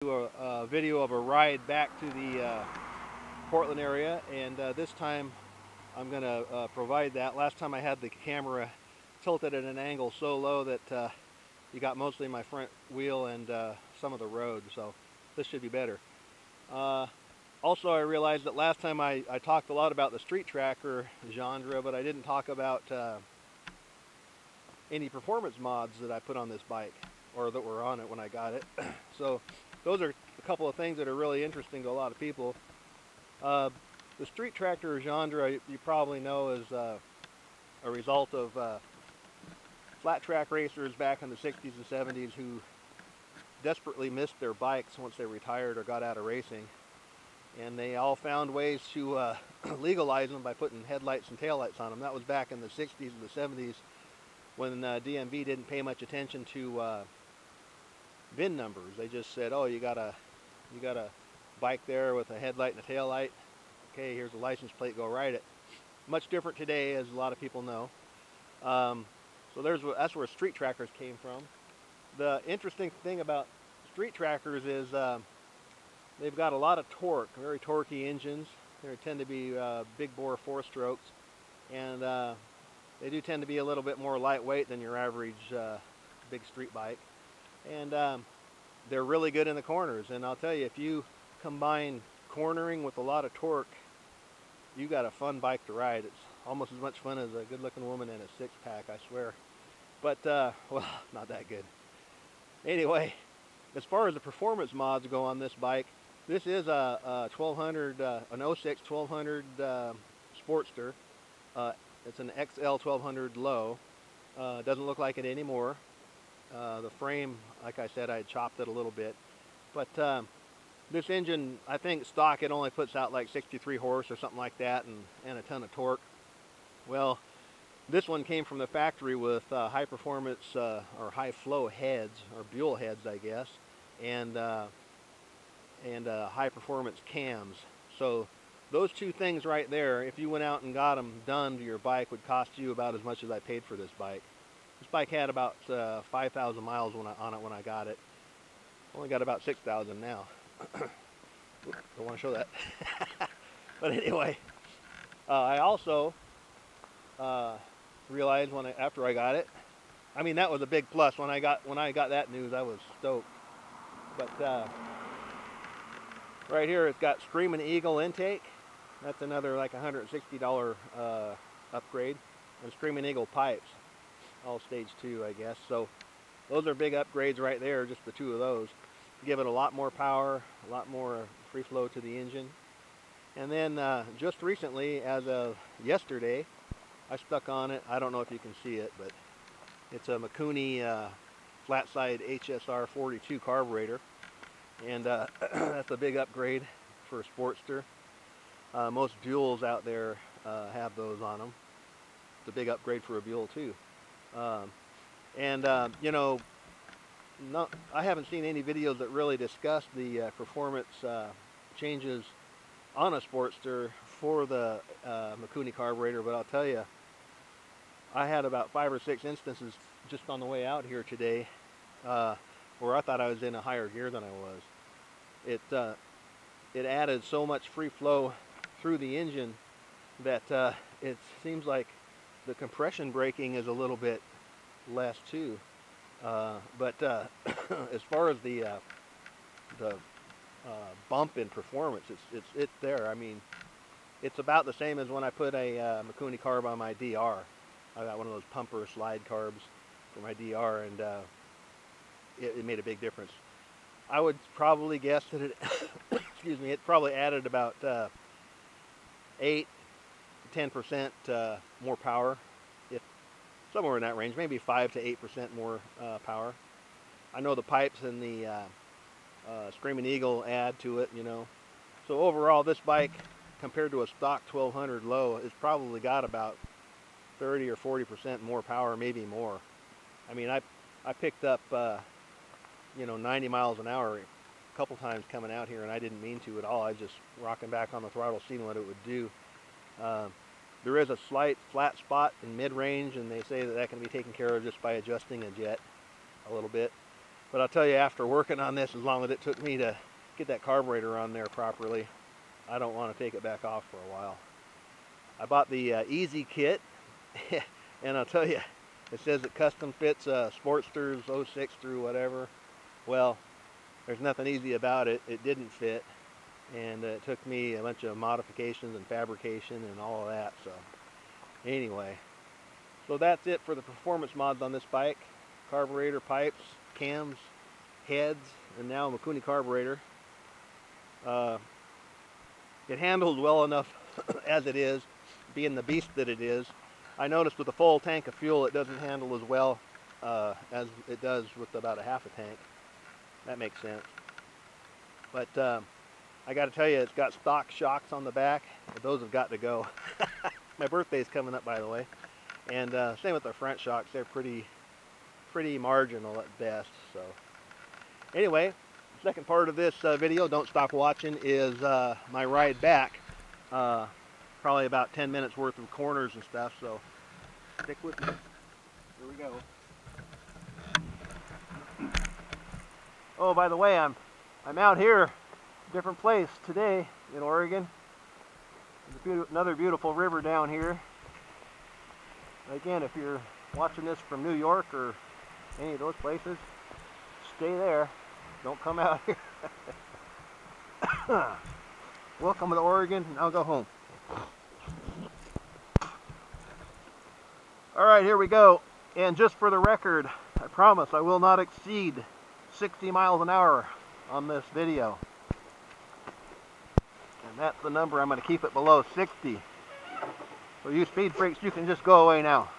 Do a video of a ride back to the Portland area, and this time I'm going to provide that. Last time I had the camera tilted at an angle so low that you got mostly my front wheel and some of the road, so this should be better. Also, I realized that last time I talked a lot about the street tracker genre, but I didn't talk about any performance mods that I put on this bike, or that were on it when I got it. So those are a couple of things that are really interesting to a lot of people. The street tractor genre, you probably know, is a result of flat track racers back in the 60s and 70s who desperately missed their bikes once they retired or got out of racing. And they all found ways to legalize them by putting headlights and taillights on them. That was back in the 60s and the 70s when DMV didn't pay much attention to VIN numbers. They just said, oh, you got a bike there with a headlight and a taillight. Okay, here's a license plate, go ride it. Much different today, as a lot of people know. So that's where street trackers came from. The interesting thing about street trackers is they've got a lot of torque, very torquey engines. They tend to be big bore 4-strokes, and they do tend to be a little bit more lightweight than your average big street bike. And they're really good in the corners. And I'll tell you, if you combine cornering with a lot of torque, you got a fun bike to ride. It's almost as much fun as a good-looking woman in a six-pack, I swear. But well, not that good. Anyway, as far as the performance mods go on this bike, this is a 1200, an 06 1200 Sportster. It's an XL 1200 low. Doesn't look like it anymore. The frame, like I said, I chopped it a little bit. But this engine, I think stock, it only puts out like 63 horse or something like that, and a ton of torque. Well, this one came from the factory with high performance or high flow heads, or Buell heads, I guess, and high performance cams. So those two things right there, if you went out and got them done to your bike, would cost you about as much as I paid for this bike. This bike had about 5,000 miles on it when I got it. Only got about 6,000 now. Don't want to show that. But anyway, I also realized after I got it, I mean, that was a big plus. When I got that news, I was stoked. But right here, it's got Screaming Eagle intake. That's another like $160 upgrade, and Screaming Eagle pipes, all stage 2, I guess. So those are big upgrades right there, just the two of those. Give it a lot more power, a lot more free flow to the engine. And then just recently, as of yesterday, I stuck on it. I don't know if you can see it, but it's a Mikuni flat side HSR 42 carburetor. And that's a big upgrade for a Sportster. Most Buells out there have those on them. It's a big upgrade for a Buell too. You know, I haven't seen any videos that really discuss the performance changes on a Sportster for the Mikuni carburetor, but I'll tell you, I had about 5 or 6 instances just on the way out here today where I thought I was in a higher gear than I was. It added so much free flow through the engine that it seems like the compression braking is a little bit less too. But as far as the bump in performance, it's there. I mean, it's about the same as when I put a Mikuni carb on my DR. I got one of those pumper slide carbs for my DR, and it made a big difference. I would probably guess that it, excuse me, it probably added about 8 to 10% more power, if somewhere in that range, maybe 5 to 8% more power. I know the pipes and the Screaming Eagle add to it, you know. So overall, this bike, compared to a stock 1200 low, has probably got about 30 or 40% more power, maybe more. I mean, I picked up, you know, 90 miles an hour a couple times coming out here, and I didn't mean to at all. I was just rocking back on the throttle, seeing what it would do. There is a slight flat spot in mid-range, and they say that can be taken care of just by adjusting a jet a little bit. But I'll tell you, after working on this as long as it took me to get that carburetor on there properly, I don't want to take it back off for a while. I bought the Easy Kit, and I'll tell you, it says it custom fits Sportsters 06 through whatever. Well, there's nothing easy about it. It didn't fit, and it took me a bunch of modifications and fabrication and all of that. So anyway, so that's it for the performance mods on this bike. Carburetor, pipes, cams, heads, and now Mikuni carburetor. It handles well enough as it is, being the beast that it is. I noticed with a full tank of fuel it doesn't handle as well as it does with about a half a tank. That makes sense. But I got to tell you, it's got stock shocks on the back. Those have got to go. My birthday's coming up, by the way. And same with the front shocks. They're pretty marginal at best. So anyway, second part of this video, don't stop watching, is my ride back. Probably about 10 minutes worth of corners and stuff, so stick with me. Here we go. Oh, by the way, I'm out here, different place today in Oregon. There's another beautiful river down here. Again, if you're watching this from New York or any of those places, stay there. Don't come out here. Welcome to Oregon, and I'll go home. Alright, here we go. And just for the record, I promise I will not exceed 60 miles an hour on this video. And that's the number. I'm going to keep it below 60. So you speed freaks, you can just go away now.